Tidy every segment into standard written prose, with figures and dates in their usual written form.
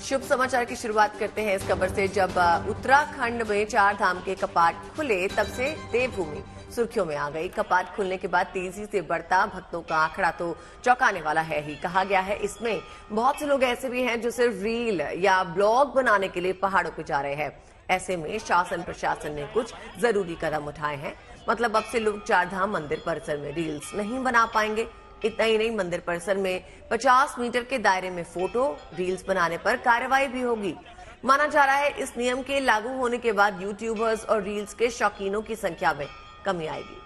शुभ समाचार की शुरुआत करते हैं इस खबर से। जब उत्तराखंड में 4 धाम के कपाट खुले तब से देवभूमि सुर्खियों में आ गई। कपाट खुलने के बाद तेजी से बढ़ता भक्तों का आंकड़ा तो चौंकाने वाला है ही। कहा गया है इसमें बहुत से लोग ऐसे भी हैं जो सिर्फ रील या ब्लॉग बनाने के लिए पहाड़ों पर जा रहे हैं। ऐसे में शासन प्रशासन ने कुछ जरूरी कदम उठाए हैं। मतलब अब से लोग 4 धाम मंदिर परिसर में रील्स नहीं बना पाएंगे। इतना ही नहीं, मंदिर परिसर में 50 मीटर के दायरे में फोटो रील्स बनाने पर कार्रवाई भी होगी। माना जा रहा है इस नियम के लागू होने के बाद यूट्यूबर्स और रील्स के शौकीनों की संख्या में कमी आएगी।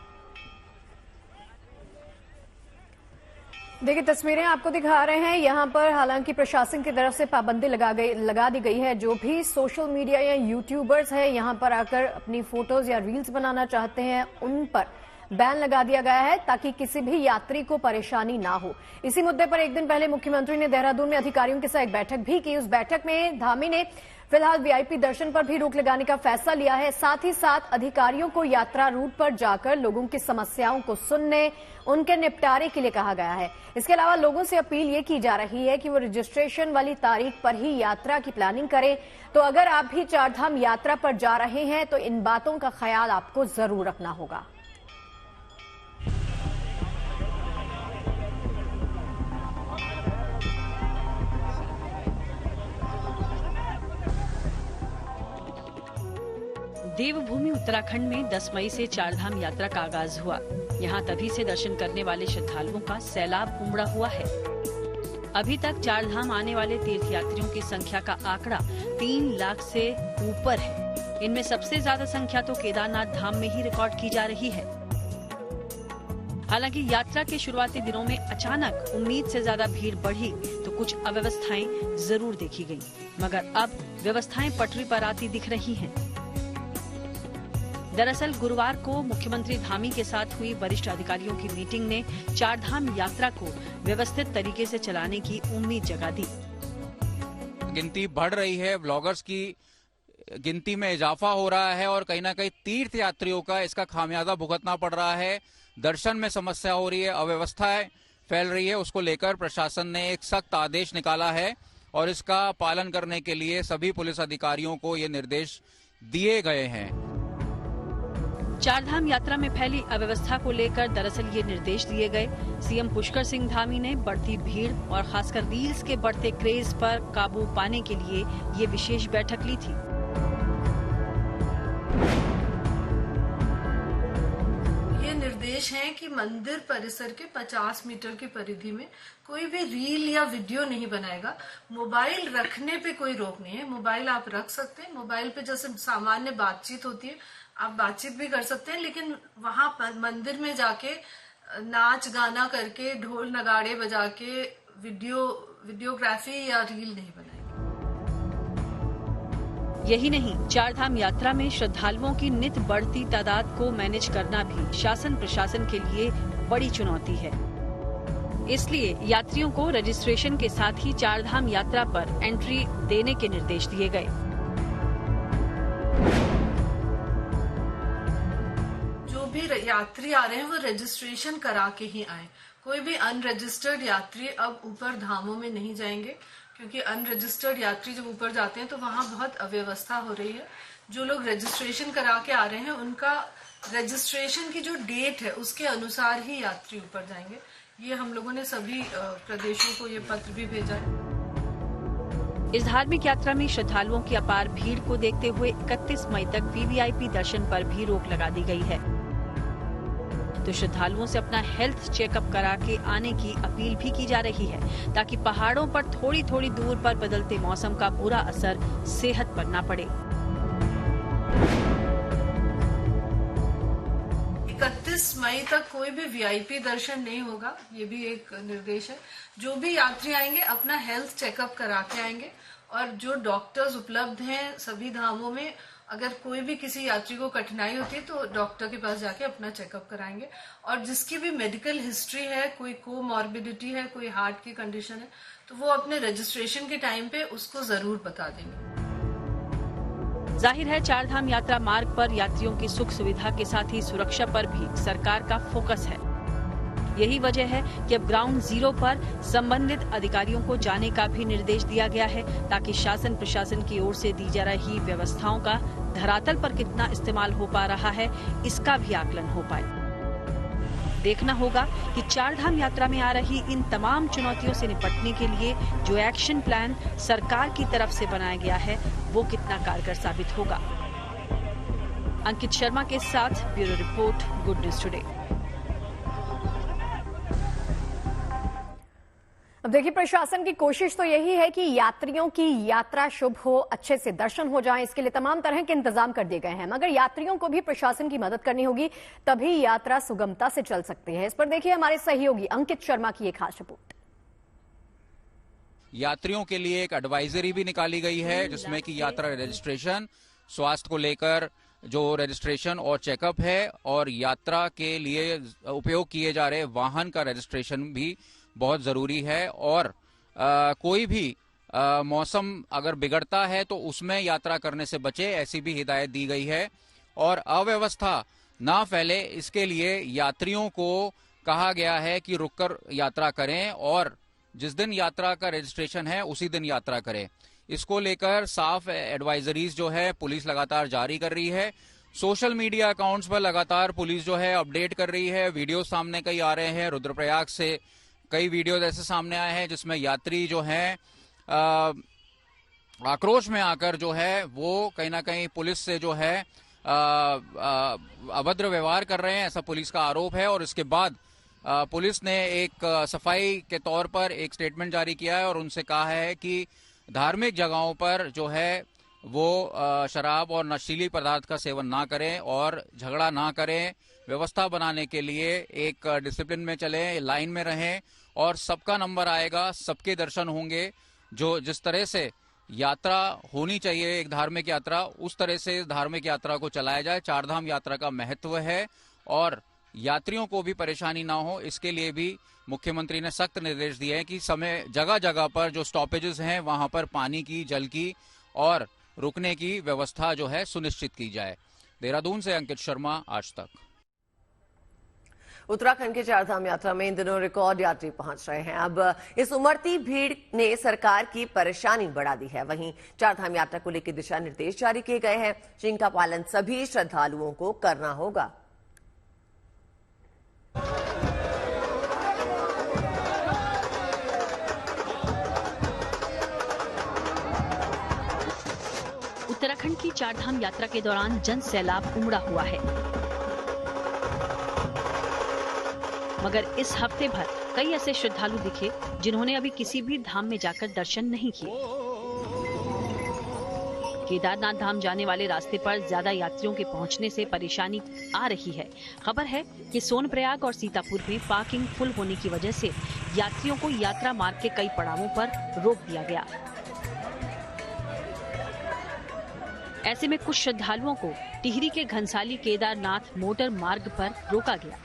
देखिए तस्वीरें आपको दिखा रहे हैं। यहाँ पर हालांकि प्रशासन की तरफ से पाबंदी लगा दी गई है। जो भी सोशल मीडिया या यूट्यूबर्स हैं यहाँ पर आकर अपनी फोटोज या रील्स बनाना चाहते हैं उन पर बैन लगा दिया गया है ताकि किसी भी यात्री को परेशानी ना हो। इसी मुद्दे पर एक दिन पहले मुख्यमंत्री ने देहरादून में अधिकारियों के साथ एक बैठक भी की। उस बैठक में धामी ने फिलहाल वीआईपी दर्शन पर भी रोक लगाने का फैसला लिया है। साथ ही साथ अधिकारियों को यात्रा रूट पर जाकर लोगों की समस्याओं को सुनने, उनके निपटारे के लिए कहा गया है। इसके अलावा लोगों से अपील ये की जा रही है कि वो रजिस्ट्रेशन वाली तारीख पर ही यात्रा की प्लानिंग करें। तो अगर आप भी 4 धाम यात्रा पर जा रहे हैं तो इन बातों का ख्याल आपको जरूर रखना होगा। देवभूमि उत्तराखंड में 10 मई से 4 धाम यात्रा का आगाज हुआ। यहाँ तभी से दर्शन करने वाले श्रद्धालुओं का सैलाब उमड़ा हुआ है। अभी तक 4 धाम आने वाले तीर्थयात्रियों की संख्या का आंकड़ा 3 लाख से ऊपर है। इनमें सबसे ज्यादा संख्या तो केदारनाथ धाम में ही रिकॉर्ड की जा रही है। हालांकि यात्रा के शुरुआती दिनों में अचानक उम्मीद से ज्यादा भीड़ बढ़ी तो कुछ अव्यवस्थाएं जरूर देखी गयी, मगर अब व्यवस्थाएं पटरी पर आती दिख रही हैं। दरअसल गुरुवार को मुख्यमंत्री धामी के साथ हुई वरिष्ठ अधिकारियों की मीटिंग ने 4 धाम यात्रा को व्यवस्थित तरीके से चलाने की उम्मीद जगा दी। गिनती बढ़ रही है, ब्लॉगर्स की गिनती में इजाफा हो रहा है और कहीं ना कहीं तीर्थ यात्रियों का इसका खामियाजा भुगतना पड़ रहा है। दर्शन में समस्या हो रही है, अव्यवस्थाएं फैल रही है। उसको लेकर प्रशासन ने एक सख्त आदेश निकाला है और इसका पालन करने के लिए सभी पुलिस अधिकारियों को ये निर्देश दिए गए हैं। 4 धाम यात्रा में फैली अव्यवस्था को लेकर दरअसल ये निर्देश दिए गए। सीएम पुष्कर सिंह धामी ने बढ़ती भीड़ और खासकर रील्स के बढ़ते क्रेज पर काबू पाने के लिए ये विशेष बैठक ली थी। ये निर्देश है कि मंदिर परिसर के 50 मीटर की परिधि में कोई भी रील या वीडियो नहीं बनाएगा। मोबाइल रखने पे कोई रोक नहीं है। मोबाइल आप रख सकते हैं। मोबाइल पे जैसे सामान्य बातचीत होती है आप बातचीत भी कर सकते हैं, लेकिन वहां पर मंदिर में जाके नाच गाना करके ढोल नगाड़े बजा के वीडियोग्राफी या रील नहीं बनाएंगे। यही नहीं, 4 धाम यात्रा में श्रद्धालुओं की नित बढ़ती तादाद को मैनेज करना भी शासन प्रशासन के लिए बड़ी चुनौती है। इसलिए यात्रियों को रजिस्ट्रेशन के साथ ही 4 धाम यात्रा पर एंट्री देने के निर्देश दिए गए। यात्री आ रहे हैं वो रजिस्ट्रेशन करा के ही आए। कोई भी अनरजिस्टर्ड यात्री अब ऊपर धामों में नहीं जाएंगे, क्योंकि अनरजिस्टर्ड यात्री जब ऊपर जाते हैं तो वहां बहुत अव्यवस्था हो रही है। जो लोग रजिस्ट्रेशन करा के आ रहे हैं उनका रजिस्ट्रेशन की जो डेट है उसके अनुसार ही यात्री ऊपर जाएंगे। ये हम लोगों ने सभी प्रदेशों को ये पत्र भी भेजा है। इस धार्मिक यात्रा में श्रद्धालुओं की अपार भीड़ को देखते हुए 31 मई तक वीवीआईपी दर्शन पर भी रोक लगा दी गई है। तो श्रद्धालुओं से अपना हेल्थ चेकअप करा के आने की अपील भी की जा रही है ताकि पहाड़ों पर थोड़ी थोड़ी दूर पर बदलते मौसम का बुरा असर सेहत पर न पड़े। 31 मई तक कोई भी वीआईपी दर्शन नहीं होगा, ये भी एक निर्देश है। जो भी यात्री आएंगे अपना हेल्थ चेकअप करा के आएंगे और जो डॉक्टर्स उपलब्ध हैं सभी धामों में, अगर कोई भी किसी यात्री को कठिनाई होती है तो डॉक्टर के पास जाके अपना चेकअप कराएंगे। और जिसकी भी मेडिकल हिस्ट्री है, कोई कोमॉर्बिडिटी है, कोई हार्ट की कंडीशन है, तो वो अपने रजिस्ट्रेशन के टाइम पे उसको जरूर बता देंगे। जाहिर है 4 धाम यात्रा मार्ग पर यात्रियों की सुख सुविधा के साथ ही सुरक्षा पर भी सरकार का फोकस है। यही वजह है कि अब ग्राउंड जीरो पर संबंधित अधिकारियों को जाने का भी निर्देश दिया गया है, ताकि शासन प्रशासन की ओर से दी जा रही व्यवस्थाओं का धरातल पर कितना इस्तेमाल हो पा रहा है, इसका भी आकलन हो पाए। देखना होगा कि चारधाम यात्रा में आ रही इन तमाम चुनौतियों से निपटने के लिए जो एक्शन प्लान सरकार की तरफ से बनाया गया है वो कितना कारगर साबित होगा। अंकित शर्मा के साथ bureau report, good news today. अब देखिए, प्रशासन की कोशिश तो यही है कि यात्रियों की यात्रा शुभ हो, अच्छे से दर्शन हो जाएं। इसके लिए तमाम तरह के इंतजाम कर दिए गए हैं, मगर यात्रियों को भी प्रशासन की मदद करनी होगी, तभी यात्रा सुगमता से चल सकती है। इस पर देखिए हमारे सहयोगी अंकित शर्मा की एक खास रिपोर्ट। यात्रियों के लिए एक एडवाइजरी भी निकाली गई है, जिसमें कि यात्रा रजिस्ट्रेशन, स्वास्थ्य को लेकर जो रजिस्ट्रेशन और चेकअप है, और यात्रा के लिए उपयोग किए जा रहे वाहन का रजिस्ट्रेशन भी बहुत जरूरी है। और कोई भी मौसम अगर बिगड़ता है तो उसमें यात्रा करने से बचे, ऐसी भी हिदायत दी गई है। और अव्यवस्था ना फैले, इसके लिए यात्रियों को कहा गया है कि रुककर यात्रा करें, और जिस दिन यात्रा का रजिस्ट्रेशन है उसी दिन यात्रा करें। इसको लेकर साफ एडवाइजरीज जो है पुलिस लगातार जारी कर रही है। सोशल मीडिया अकाउंट्स पर लगातार पुलिस जो है अपडेट कर रही है। वीडियो सामने कई आ रहे हैं, रुद्रप्रयाग से कई वीडियो ऐसे सामने आए हैं जिसमें यात्री जो हैं आक्रोश में आकर जो है वो कहीं ना कहीं पुलिस से जो है अभद्र व्यवहार कर रहे हैं, ऐसा पुलिस का आरोप है। और इसके बाद पुलिस ने एक सफाई के तौर पर एक स्टेटमेंट जारी किया है और उनसे कहा है कि धार्मिक जगहों पर जो है वो शराब और नशीली पदार्थ का सेवन ना करें और झगड़ा ना करें। व्यवस्था बनाने के लिए एक डिसिप्लिन में चलें, लाइन में रहें, और सबका नंबर आएगा, सबके दर्शन होंगे। जो जिस तरह से यात्रा होनी चाहिए एक धार्मिक यात्रा, उस तरह से धार्मिक यात्रा को चलाया जाए। चारधाम यात्रा का महत्व है और यात्रियों को भी परेशानी ना हो, इसके लिए भी मुख्यमंत्री ने सख्त निर्देश दिए हैं कि समय जगह जगह पर जो स्टॉपेजेस हैं वहां पर पानी की, जल की और रुकने की व्यवस्था जो है सुनिश्चित की जाए। देहरादून से अंकित शर्मा, आज तक। उत्तराखंड के चारधाम यात्रा में इन दिनों रिकॉर्ड यात्री पहुंच रहे हैं। अब इस उमड़ती भीड़ ने सरकार की परेशानी बढ़ा दी है। वहीं चारधाम यात्रा को लेकर दिशा निर्देश जारी किए गए हैं, जिनका पालन सभी श्रद्धालुओं को करना होगा। उत्तराखंड की चारधाम यात्रा के दौरान जन सैलाब उमड़ा हुआ है, मगर इस हफ्ते भर कई ऐसे श्रद्धालु दिखे जिन्होंने अभी किसी भी धाम में जाकर दर्शन नहीं किए। केदारनाथ धाम जाने वाले रास्ते पर ज्यादा यात्रियों के पहुंचने से परेशानी आ रही है। खबर है कि सोनप्रयाग और सीतापुर में पार्किंग फुल होने की वजह से यात्रियों को यात्रा मार्ग के कई पड़ावों पर रोक दिया गया। ऐसे में कुछ श्रद्धालुओं को टिहरी के घनसाली केदारनाथ मोटर मार्ग पर रोका गया।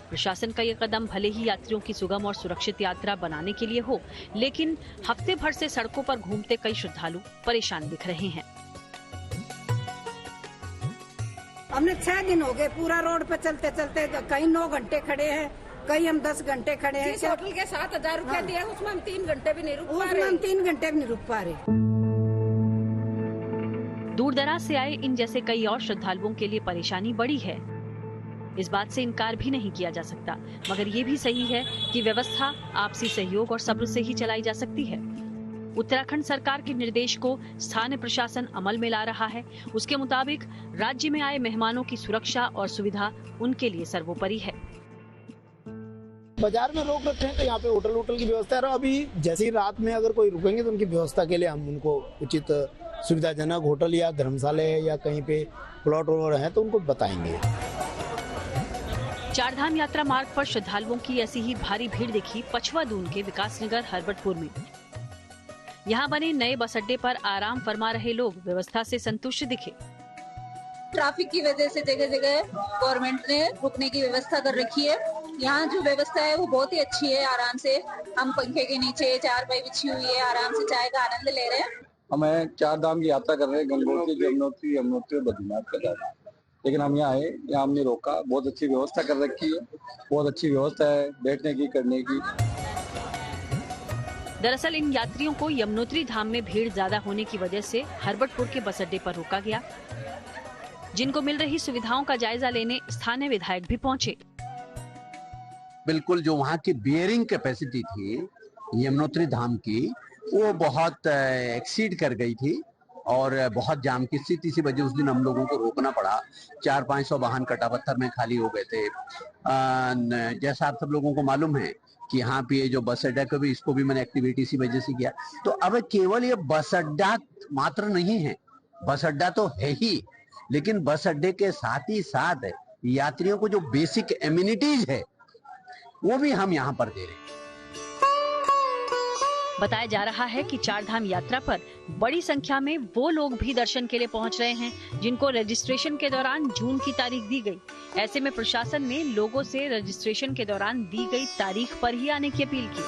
प्रशासन का ये कदम भले ही यात्रियों की सुगम और सुरक्षित यात्रा बनाने के लिए हो, लेकिन हफ्ते भर से सड़कों पर घूमते कई श्रद्धालु परेशान दिख रहे हैं। हमने 6 दिन हो गए पूरा रोड पे चलते चलते, कहीं 9 घंटे खड़े हैं, कहीं हम 10 घंटे खड़े हैं। होटल के 7,000 रुपया दिया, उसमें हम 3 घंटे भी नहीं रुक पा रहे। उसमें हम 3 घंटे भी नहीं रुक पा रहे। दूर दराज से आए इन जैसे कई और श्रद्धालुओं के लिए परेशानी बड़ी है, इस बात से इनकार भी नहीं किया जा सकता। मगर ये भी सही है कि व्यवस्था आपसी सहयोग और सब्र से ही चलाई जा सकती है। उत्तराखंड सरकार के निर्देश को स्थानीय प्रशासन अमल में ला रहा है। उसके मुताबिक राज्य में आए मेहमानों की सुरक्षा और सुविधा उनके लिए सर्वोपरि है। बाजार में रोक रखे हैं तो यहाँ पे होटल की व्यवस्था है। अभी जैसे ही रात में अगर कोई रुकेंगे तो उनकी व्यवस्था के लिए हम उनको उचित सुविधाजनक होटल या धर्मशाला या कहीं पे प्लॉट है तो उनको बताएंगे। चारधाम यात्रा मार्ग पर श्रद्धालुओं की ऐसी ही भारी भीड़ दिखी पछवा दून के विकासनगर हरबटपुर में। यहाँ बने नए बस अड्डे पर आराम फरमा रहे लोग व्यवस्था से संतुष्ट दिखे। ट्रैफिक की वजह से जगह जगह गवर्नमेंट ने रुकने की व्यवस्था कर रखी है। यहाँ जो व्यवस्था है वो बहुत ही अच्छी है। आराम से हम पंखे के नीचे चारपाई बिछी हुई है, आराम से चाय का आनंद ले रहे हैं। हमें चार धाम की यात्रा कर रहे हैं, गंगोत्री, यमुनोत्री, बद्रीनाथ, केदारनाथ। लेकिन हम यहाँ आए, यहाँ हमने रोका। बहुत अच्छी व्यवस्था कर रखी है, बहुत अच्छी व्यवस्था है बैठने की, करने की। दरअसल इन यात्रियों को यमुनोत्री धाम में भीड़ ज्यादा होने की वजह से हरबटपुर के बस अड्डे पर रोका गया, जिनको मिल रही सुविधाओं का जायजा लेने स्थानीय विधायक भी पहुंचे। बिल्कुल जो वहाँ की बियरिंग कैपेसिटी थी यमुनोत्री धाम की, वो बहुत एक्सीड कर गई थी और बहुत जाम की स्थिति सी वजह उस दिन हम लोगों को रोकना पड़ा। 400-500 वाहन कटापत्थर में खाली हो गए थे। जैसा आप सब लोगों को मालूम है कि यहाँ पे ये जो बस अड्डा को भी, इसको भी मैंने एक्टिविटी सी वजह से किया। तो अब केवल ये बस अड्डा मात्र नहीं है, बस अड्डा तो है ही, लेकिन बस अड्डे के साथ ही साथ यात्रियों को जो बेसिक एमिनिटीज है वो भी हम यहाँ पर दे रहे हैं। बताया जा रहा है कि चारधाम यात्रा पर बड़ी संख्या में वो लोग भी दर्शन के लिए पहुंच रहे हैं जिनको रजिस्ट्रेशन के दौरान जून की तारीख दी गई। ऐसे में प्रशासन ने लोगों से रजिस्ट्रेशन के दौरान दी गई तारीख पर ही आने की अपील की।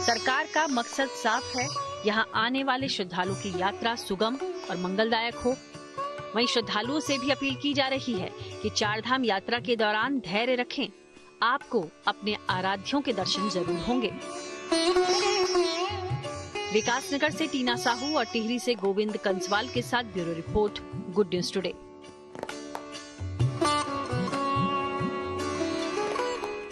सरकार का मकसद साफ है, यहाँ आने वाले श्रद्धालुओं की यात्रा सुगम और मंगलदायक हो। वहीं श्रद्धालुओं से भी अपील की जा रही है कि चारधाम यात्रा के दौरान धैर्य रखें, आपको अपने आराध्यों के दर्शन जरूर होंगे। विकासनगर से टीना साहू और टिहरी से गोविंद कंसवाल के साथ bureau report, good news today.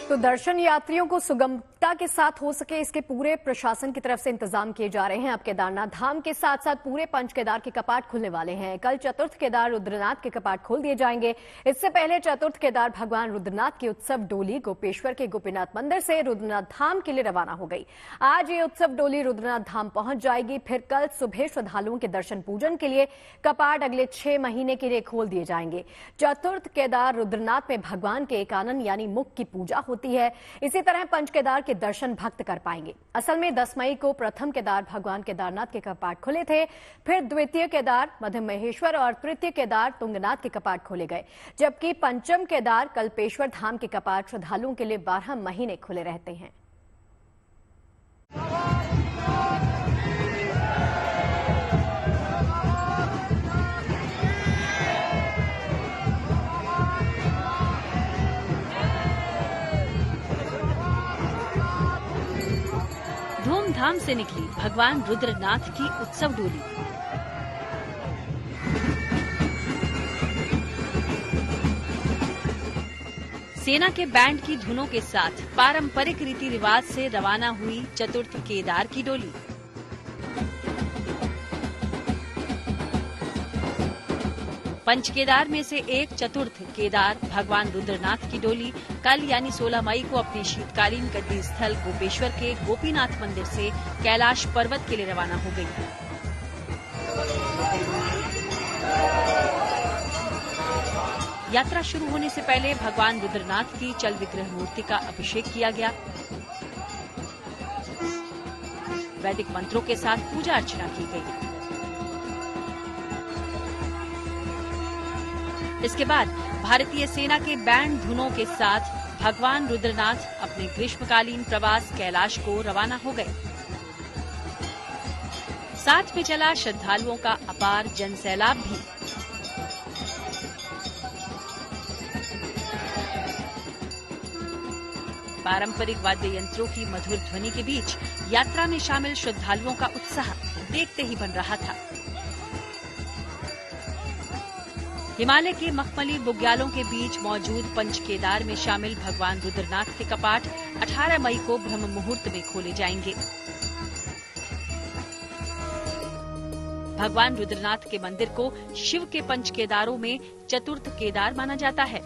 तो दर्शन यात्रियों को सुगमता के साथ हो सके, इसके पूरे प्रशासन की तरफ से इंतजाम किए जा रहे हैं। अब केदारनाथ धाम के साथ साथ पूरे पंच केदार के कपाट खुलने वाले हैं। कल चतुर्थ केदार रुद्रनाथ के कपाट खोल दिए जाएंगे। इससे पहले चतुर्थ केदार भगवान रुद्रनाथ की उत्सव डोली गोपेश्वर के गोपीनाथ मंदिर से रुद्रनाथ धाम के लिए रवाना हो गई। आज ये उत्सव डोली रुद्रनाथ धाम पहुंच जाएगी। फिर कल सुबह श्रद्धालुओं के दर्शन पूजन के लिए कपाट अगले 6 महीने के लिए खोल दिए जाएंगे। चतुर्थ केदार रुद्रनाथ में भगवान के एकानन यानी मुख की पूजा होती है। इसी तरह पंच केदार के दर्शन भक्त कर पाएंगे। असल में 10 मई को प्रथम केदार भगवान केदारनाथ के कपाट खुले थे, फिर द्वितीय केदार मध्य महेश्वर और तृतीय केदार तुंगनाथ के कपाट खोले गए, जबकि पंचम केदार कल्पेश्वर धाम के कपाट श्रद्धालुओं के लिए 12 महीने खुले रहते हैं। धूमधाम से निकली भगवान रुद्रनाथ की उत्सव डोली। सेना के बैंड की धुनों के साथ पारंपरिक रीति रिवाज से रवाना हुई चतुर्थ केदार की डोली। पंच केदार में से एक चतुर्थ केदार भगवान रुद्रनाथ की डोली कल यानी 16 मई को अपने शीतकालीन गद्दी स्थल गोपेश्वर के गोपीनाथ मंदिर से कैलाश पर्वत के लिए रवाना हो गई। यात्रा शुरू होने से पहले भगवान रुद्रनाथ की चल विग्रह मूर्ति का अभिषेक किया गया। वैदिक मंत्रों के साथ पूजा अर्चना की गई। इसके बाद भारतीय सेना के बैंड धुनों के साथ भगवान रुद्रनाथ अपने ग्रीष्मकालीन प्रवास कैलाश को रवाना हो गए। साथ में चला श्रद्धालुओं का अपार जनसैलाब भी। पारंपरिक वाद्य यंत्रों की मधुर ध्वनि के बीच यात्रा में शामिल श्रद्धालुओं का उत्साह देखते ही बन रहा था। हिमालय के मखमली बुग्यालों के बीच मौजूद पंच केदार में शामिल भगवान रुद्रनाथ के कपाट 18 मई को ब्रह्म मुहूर्त में खोले जाएंगे। भगवान रुद्रनाथ के मंदिर को शिव के पंच केदारों में चतुर्थ केदार माना जाता है।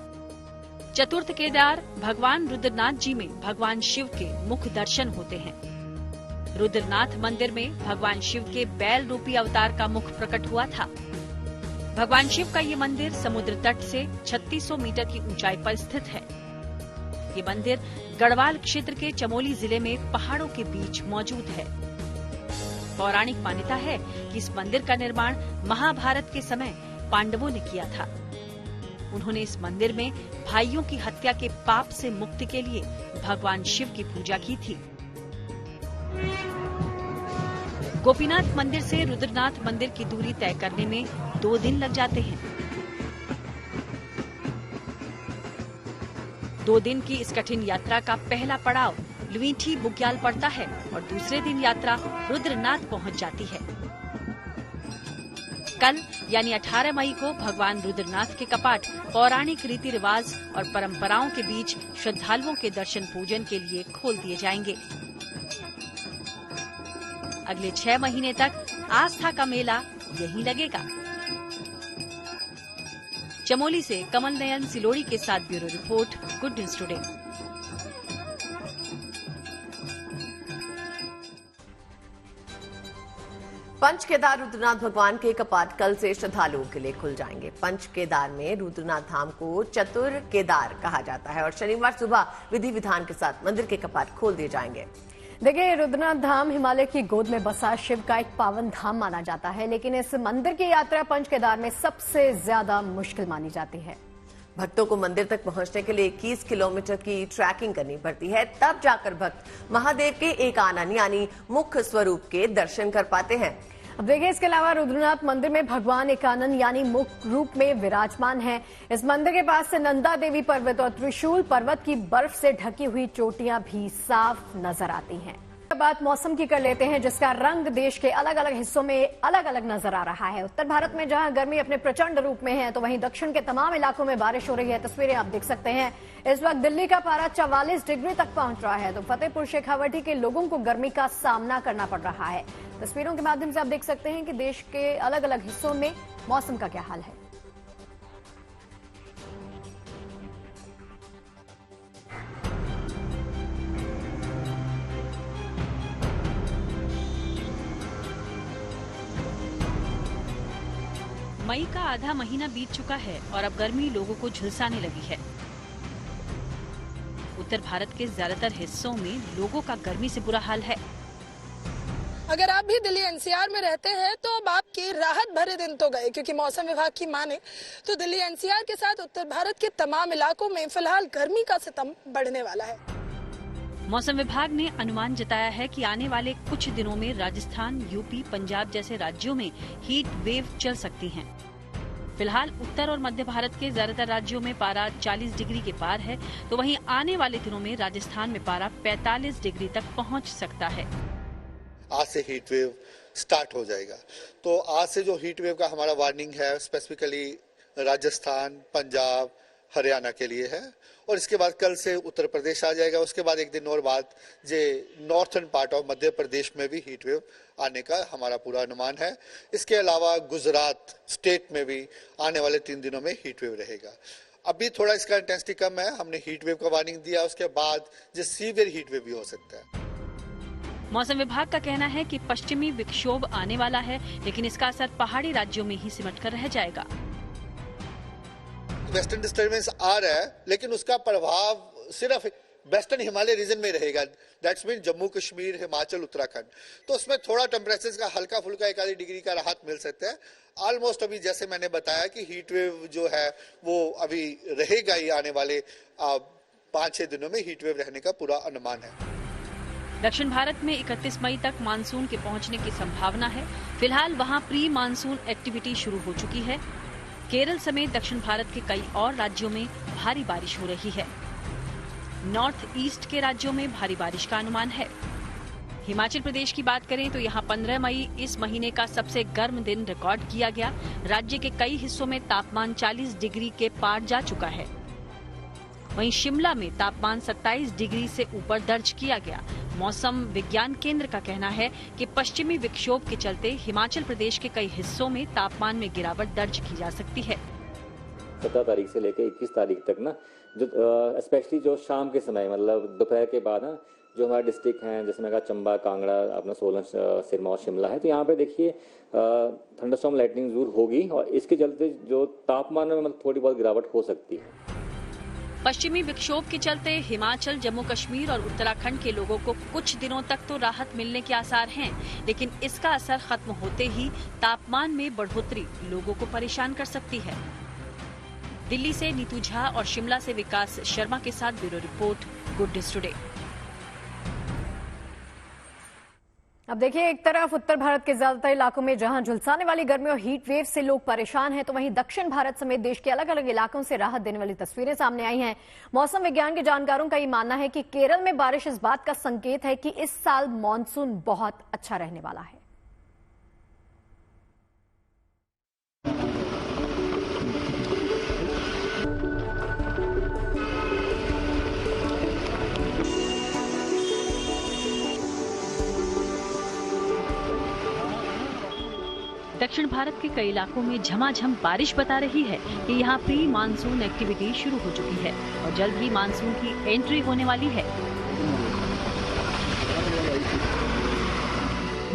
चतुर्थ केदार भगवान रुद्रनाथ जी में भगवान शिव के मुख दर्शन होते हैं। रुद्रनाथ मंदिर में भगवान शिव के बैल रूपी अवतार का मुख प्रकट हुआ था। भगवान शिव का ये मंदिर समुद्र तट से 3600 मीटर की ऊंचाई पर स्थित है। ये मंदिर गढ़वाल क्षेत्र के चमोली जिले में पहाड़ों के बीच मौजूद है। पौराणिक मान्यता है कि इस मंदिर का निर्माण महाभारत के समय पांडवों ने किया था। उन्होंने इस मंदिर में भाइयों की हत्या के पाप से मुक्ति के लिए भगवान शिव की पूजा की थी। गोपीनाथ मंदिर से रुद्रनाथ मंदिर की दूरी तय करने में 2 दिन लग जाते हैं। 2 दिन की इस कठिन यात्रा का पहला पड़ाव लुईठी बुग्याल पड़ता है और दूसरे दिन यात्रा रुद्रनाथ पहुंच जाती है। कल यानी 18 मई को भगवान रुद्रनाथ के कपाट पौराणिक रीति रिवाज और परंपराओं के बीच श्रद्धालुओं के दर्शन पूजन के लिए खोल दिए जाएंगे। अगले 6 महीने तक आस्था का मेला यहीं लगेगा। चमोली से कमल नयन सिलोड़ी के साथ bureau report, good news today. Panch Kedar Rudranath भगवान के कपाट कल से श्रद्धालुओं के लिए खुल जाएंगे। पंच केदार में रुद्रनाथ धाम को चतुर केदार कहा जाता है और शनिवार सुबह विधि विधान के साथ मंदिर के कपाट खोल दिए जाएंगे। देखिए, रुद्रनाथ धाम हिमालय की गोद में बसा शिव का एक पावन धाम माना जाता है, लेकिन इस मंदिर की यात्रा पंच केदार में सबसे ज्यादा मुश्किल मानी जाती है। भक्तों को मंदिर तक पहुंचने के लिए 21 किलोमीटर की ट्रैकिंग करनी पड़ती है, तब जाकर भक्त महादेव के एक आनन यानी मुख्य स्वरूप के दर्शन कर पाते हैं। अब देखिए, इसके अलावा रुद्रनाथ मंदिर में भगवान एकानन यानी मुख्य रूप में विराजमान है। इस मंदिर के पास से नंदा देवी पर्वत और त्रिशूल पर्वत की बर्फ से ढकी हुई चोटियां भी साफ नजर आती हैं। बात मौसम की कर लेते हैं, जिसका रंग देश के अलग अलग हिस्सों में अलग अलग नजर आ रहा है। उत्तर भारत में जहां गर्मी अपने प्रचंड रूप में है, तो वहीं दक्षिण के तमाम इलाकों में बारिश हो रही है। तस्वीरें आप देख सकते हैं। इस वक्त दिल्ली का पारा 44 डिग्री तक पहुंच रहा है, तो फतेहपुर शेखावटी के लोगों को गर्मी का सामना करना पड़ रहा है। तस्वीरों के माध्यम से आप देख सकते हैं कि देश के अलग अलग हिस्सों में मौसम का क्या हाल है। मई का आधा महीना बीत चुका है और अब गर्मी लोगों को झुलसाने लगी है। उत्तर भारत के ज्यादातर हिस्सों में लोगों का गर्मी से बुरा हाल है। अगर आप भी दिल्ली एनसीआर में रहते हैं तो अब आपके राहत भरे दिन तो गए, क्योंकि मौसम विभाग की माने तो दिल्ली एनसीआर के साथ उत्तर भारत के तमाम इलाकों में फिलहाल गर्मी का सितम बढ़ने वाला है। मौसम विभाग ने अनुमान जताया है कि आने वाले कुछ दिनों में राजस्थान, यूपी, पंजाब जैसे राज्यों में हीट वेव चल सकती हैं। फिलहाल उत्तर और मध्य भारत के ज्यादातर राज्यों में पारा 40 डिग्री के पार है, तो वहीं आने वाले दिनों में राजस्थान में पारा 45 डिग्री तक पहुंच सकता है। आज से हीट वेव स्टार्ट हो जाएगा, तो आज से जो हीट वेव का हमारा वार्निंग है स्पेसिफिकली राजस्थान, पंजाब, हरियाणा के लिए है, और इसके बाद कल से उत्तर प्रदेश आ जाएगा। उसके बाद एक दिन और बाद जे northern part of Madhya Pradesh में भी हीट वेव आने का हमारा पूरा अनुमान है। इसके अलावा गुजरात स्टेट में भी आने वाले 3 दिनों में हीट वेव रहेगा। अभी थोड़ा इसका इंटेंसिटी कम है, हमने हीट वेव का वार्निंग दिया, उसके बाद जो सीवियर हीट वेव भी हो सकता है। मौसम विभाग का कहना है कि पश्चिमी विक्षोभ आने वाला है, लेकिन इसका असर पहाड़ी राज्यों में ही सिमट कर रह जाएगा। वेस्टर्न डिस्टर्बेंस आ रहा है, लेकिन उसका प्रभाव सिर्फ वेस्टर्न हिमालय रीजन में रहेगा। That's mean Jammu Kashmir, Himachal, Uttarakhand. तो उसमें थोड़ा टेम्परेचर का हल्का फुल्का 1 डिग्री का राहत मिल सकता है। ऑलमोस्ट अभी जैसे मैंने बताया कि हीट वेव जो है वो अभी रहेगा ही, आने वाले 5-6 दिनों में हीट वेव रहने का पूरा अनुमान है। दक्षिण भारत में 31 मई तक मानसून के पहुंचने की संभावना है। फिलहाल वहां प्री मानसून एक्टिविटी शुरू हो चुकी है। केरल समेत दक्षिण भारत के कई और राज्यों में भारी बारिश हो रही है। नॉर्थ ईस्ट के राज्यों में भारी बारिश का अनुमान है। हिमाचल प्रदेश की बात करें तो यहां 15 मई इस महीने का सबसे गर्म दिन रिकॉर्ड किया गया। राज्य के कई हिस्सों में तापमान 40 डिग्री के पार जा चुका है। वहीं शिमला में तापमान 27 डिग्री से ऊपर दर्ज किया गया। मौसम विज्ञान केंद्र का कहना है कि पश्चिमी विक्षोभ के चलते हिमाचल प्रदेश के कई हिस्सों में तापमान में गिरावट दर्ज की जा सकती है। 17 तारीख से लेकर 21 तारीख तक ना, जो स्पेशली जो शाम के समय मतलब दोपहर के बाद ना, जो हमारे डिस्ट्रिक्ट हैं जैसे मैं कहा चंबा, कांगड़ा, अपना सोलन, सिरमौर, शिमला है, तो यहाँ पे देखिए थंडरस्टॉर्म लाइटनिंग जरूर होगी और इसके चलते जो तापमान में मतलब थोड़ी बहुत गिरावट हो सकती है। पश्चिमी विक्षोभ के चलते हिमाचल, जम्मू कश्मीर और उत्तराखंड के लोगों को कुछ दिनों तक तो राहत मिलने के आसार हैं, लेकिन इसका असर खत्म होते ही तापमान में बढ़ोतरी लोगों को परेशान कर सकती है। दिल्ली से नीतू झा और शिमला से विकास शर्मा के साथ bureau report, good news today. अब देखिए, एक तरफ उत्तर भारत के ज्यादातर इलाकों में जहां झुलसाने वाली गर्मी और हीट वेव से लोग परेशान हैं, तो वहीं दक्षिण भारत समेत देश के अलग अलग इलाकों से राहत देने वाली तस्वीरें सामने आई हैं। मौसम विज्ञान के जानकारों का ये मानना है कि केरल में बारिश इस बात का संकेत है कि इस साल मानसून बहुत अच्छा रहने वाला है। दक्षिण भारत के कई इलाकों में झमाझम बारिश बता रही है कि यहाँ प्री मानसून एक्टिविटी शुरू हो चुकी है और जल्द ही मानसून की एंट्री होने वाली है।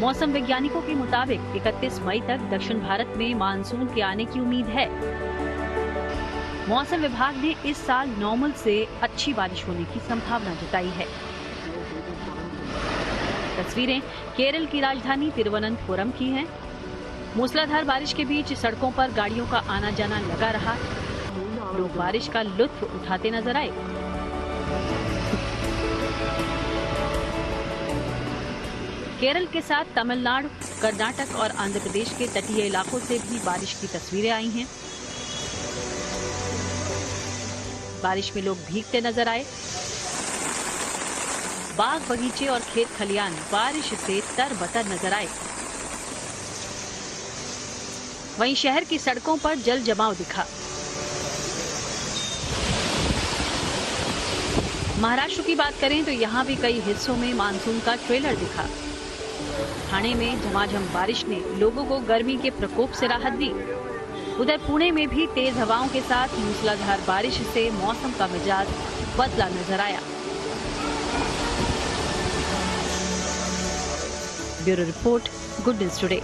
मौसम वैज्ञानिकों के मुताबिक 31 मई तक दक्षिण भारत में मानसून के आने की उम्मीद है। मौसम विभाग ने इस साल नॉर्मल से अच्छी बारिश होने की संभावना जताई है। तस्वीरें केरल की राजधानी तिरुवनंतपुरम की हैं। मूसलाधार बारिश के बीच सड़कों पर गाड़ियों का आना जाना लगा रहा। लोग बारिश का लुत्फ उठाते नजर आए। केरल के साथ तमिलनाडु, कर्नाटक और आंध्र प्रदेश के तटीय इलाकों से भी बारिश की तस्वीरें आई हैं। बारिश में लोग भीगते नजर आए। बाग बगीचे और खेत खलियान बारिश से तरबतर नजर आए। वहीं शहर की सड़कों पर जल जमाव दिखा। महाराष्ट्र की बात करें तो यहाँ भी कई हिस्सों में मानसून का ट्रेलर दिखा। ठाणे में झमाझम बारिश ने लोगों को गर्मी के प्रकोप से राहत दी। उधर पुणे में भी तेज हवाओं के साथ मूसलाधार बारिश से मौसम का मिजाज बदला नजर आया। Bureau report, good news today.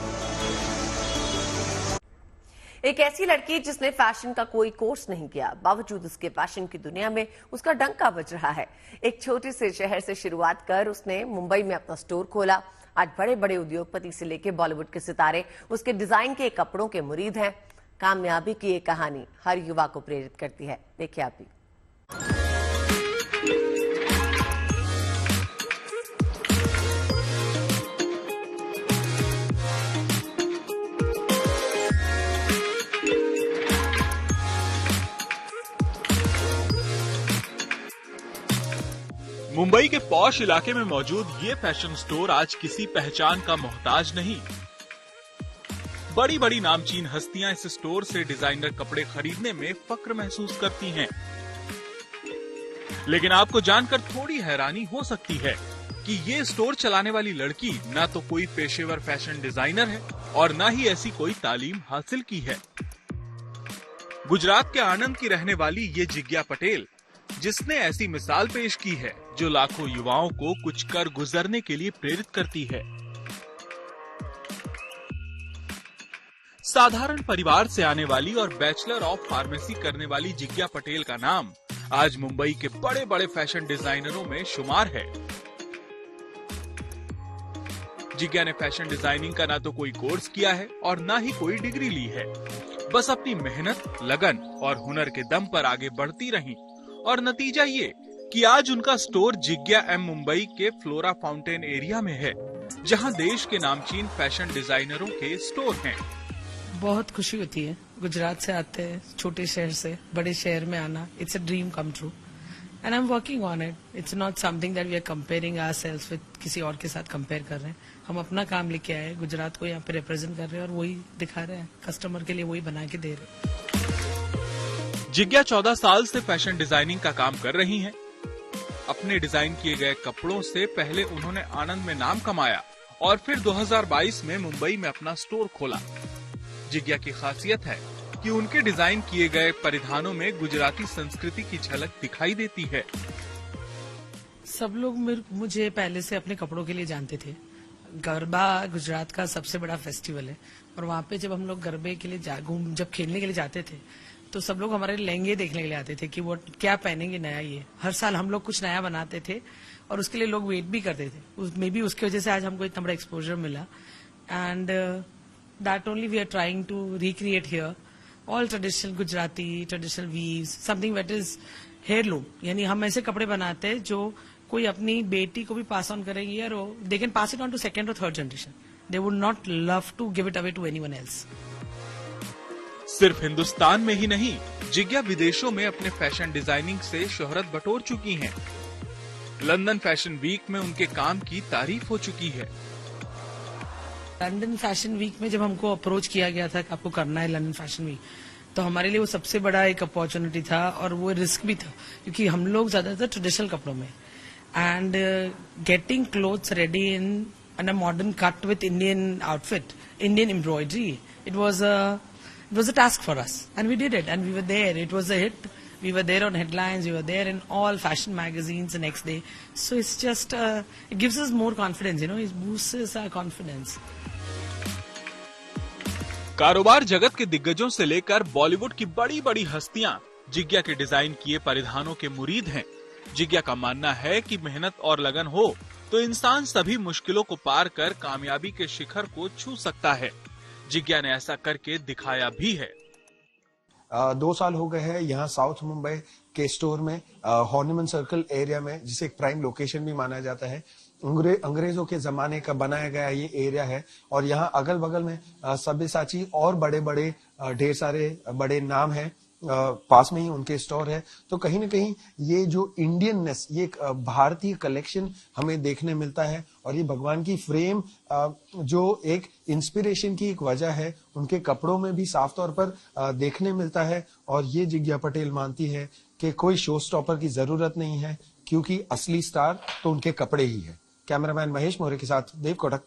एक ऐसी लड़की जिसने फैशन का कोई कोर्स नहीं किया, बावजूद उसके फैशन की दुनिया में उसका डंका बज रहा है। एक छोटे से शहर से शुरुआत कर उसने मुंबई में अपना स्टोर खोला। आज बड़े बड़े उद्योगपति से लेकर बॉलीवुड के सितारे उसके डिजाइन के कपड़ों के मुरीद हैं। कामयाबी की ये कहानी हर युवा को प्रेरित करती है। देखिए आप भी। मुंबई के पॉश इलाके में मौजूद ये फैशन स्टोर आज किसी पहचान का मोहताज नहीं। बड़ी बड़ी नामचीन हस्तियां इस स्टोर से डिजाइनर कपड़े खरीदने में फक्र महसूस करती हैं। लेकिन आपको जानकर थोड़ी हैरानी हो सकती है कि ये स्टोर चलाने वाली लड़की ना तो कोई पेशेवर फैशन डिजाइनर है और ना ही ऐसी कोई तालीम हासिल की है। गुजरात के आणंद की रहने वाली ये जिज्ञा पटेल, जिसने ऐसी मिसाल पेश की है जो लाखों युवाओं को कुछ कर गुजरने के लिए प्रेरित करती है। साधारण परिवार से आने वाली और बैचलर ऑफ फार्मेसी करने वाली जिज्ञा पटेल का नाम आज मुंबई के बड़े बड़े फैशन डिजाइनरों में शुमार है। जिज्ञा ने फैशन डिजाइनिंग का ना तो कोई कोर्स किया है और ना ही कोई डिग्री ली है। बस अपनी मेहनत, लगन और हुनर के दम पर आगे बढ़ती रही और नतीजा ये कि आज उनका स्टोर जिज्ञा एम मुंबई के फ्लोरा फाउंटेन एरिया में है, जहां देश के नामचीन फैशन डिजाइनरों के स्टोर हैं। बहुत खुशी होती है गुजरात से आते हैं, छोटे शहर से बड़े शहर में आना। It's a dream come true and I am working on it. It's not something that we are comparing ourselves with किसी और के साथ कंपेयर कर रहे हैं। हम अपना काम लेके आए, गुजरात को यहाँ पे रिप्रेजेंट कर रहे हैं और वही दिखा रहे हैं, कस्टमर के लिए वही बना के दे रहे हैं। जिज्ञा 14 साल से फैशन डिजाइनिंग का काम कर रही हैं। अपने डिजाइन किए गए कपड़ों से पहले उन्होंने आनंद में नाम कमाया और फिर 2022 में मुंबई में अपना स्टोर खोला। जिज्ञा की खासियत है कि उनके डिजाइन किए गए परिधानों में गुजराती संस्कृति की झलक दिखाई देती है। सब लोग मुझे पहले से अपने कपड़ों के लिए जानते थे। गरबा गुजरात का सबसे बड़ा फेस्टिवल है और वहाँ पे जब हम लोग गरबे के लिए जब खेलने के लिए जाते थे तो सब लोग हमारे लहंगे देखने के लिए आते थे कि वो क्या पहनेंगे नया। ये हर साल हम लोग कुछ नया बनाते थे और उसके लिए लोग वेट भी करते थे। मे बी उसकी वजह से आज हमको इतना बड़ा एक्सपोजर मिला and that only we are trying to recreate here all traditional Gujarati traditional weaves, something that is heirloom. यानी हम ऐसे कपड़े बनाते हैं जो कोई अपनी बेटी को भी पास ऑन करेगी यार, they can pass it on to second और third generation. They would not love to give it away to anyone else. सिर्फ हिंदुस्तान में ही नहीं, जिज्ञा विदेशों में अपने फैशन डिजाइनिंग से शोहरत बटोर चुकी हैं. लंदन फैशन वीक में उनके काम की तारीफ हो चुकी है. लंदन फैशन वीक में जब हमको अप्रोच किया गया था कि आपको करना है लंदन फैशन वीक, तो हमारे लिए वो सबसे बड़ा एक अपॉर्चुनिटी था और वो रिस्क भी था, क्योंकि हम लोग ज्यादातर ट्रेडिशनल कपड़ों में, and getting clothes ready in a modern cut with Indian outfit, Indian embroidery, it was a task for us, and we did it, and we were there. It was a hit. We were there on headlines. We were there in all fashion magazines the next day. So it's just it gives us more confidence, it boosts our confidence. कारोबार जगत के दिग्गजों से लेकर बॉलीवुड की बड़ी बड़ी हस्तियां जिज्ञा के डिजाइन किए परिधानों के मुरीद हैं. जिज्ञा का मानना है कि मेहनत और लगन हो तो इंसान सभी मुश्किलों को पार कर कामयाबी के शिखर को छू सकता है. जिज्ञा ने ऐसा करके दिखाया भी है. 2 साल हो गए हैं यहाँ साउथ मुंबई के स्टोर में, हॉर्निमन सर्कल एरिया में, जिसे एक प्राइम लोकेशन भी माना जाता है. अंग्रेजों के जमाने का बनाया गया ये एरिया है और यहाँ अगल बगल में सब्यसाची और बड़े बड़े ढेर सारे बड़े नाम हैं, पास में ही उनके स्टोर है. तो कहीं ना कहीं ये जो इंडियननेस, ये एक भारतीय कलेक्शन हमें देखने मिलता है और ये भगवान की फ्रेम जो एक इंस्पिरेशन की एक वजह है, उनके कपड़ों में भी साफ तौर पर देखने मिलता है. और ये जिज्ञा पटेल मानती है कि कोई शो स्टॉपर की जरूरत नहीं है, क्योंकि असली स्टार तो उनके कपड़े ही है. कैमरामैन महेश मोरे के साथ देव कोटक.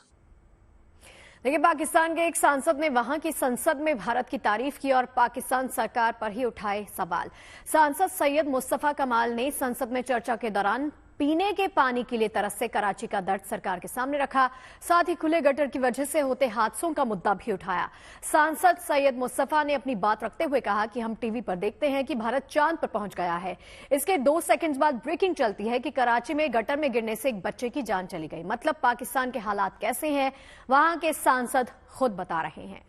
देखिए, पाकिस्तान के एक सांसद ने वहां की संसद में भारत की तारीफ की और पाकिस्तान सरकार पर ही उठाए सवाल. सांसद सैयद मुस्तफा कमाल ने संसद में चर्चा के दौरान पीने के पानी के लिए तरसे कराची का दर्द सरकार के सामने रखा. साथ ही खुले गटर की वजह से होते हादसों का मुद्दा भी उठाया. सांसद सैयद मुस्तफा ने अपनी बात रखते हुए कहा कि हम टीवी पर देखते हैं कि भारत चांद पर पहुंच गया है. इसके 2 सेकंड बाद ब्रेकिंग चलती है कि कराची में गटर में गिरने से एक बच्चे की जान चली गई. मतलब पाकिस्तान के हालात कैसे हैं, वहां के सांसद खुद बता रहे हैं.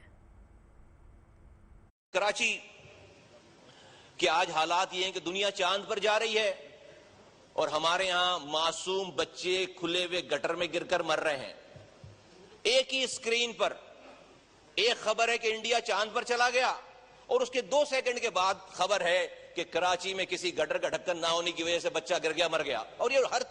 कराची के आज हालात ये हैं कि दुनिया चांद पर जा रही है और हमारे यहां मासूम बच्चे खुले हुए गटर में गिरकर मर रहे हैं. एक ही स्क्रीन पर एक खबर है कि इंडिया चांद पर चला गया और उसके 2 सेकंड के बाद खबर है कि कराची में किसी गटर का ढक्कन ना होने की वजह से बच्चा गिर गया, मर गया. और ये हर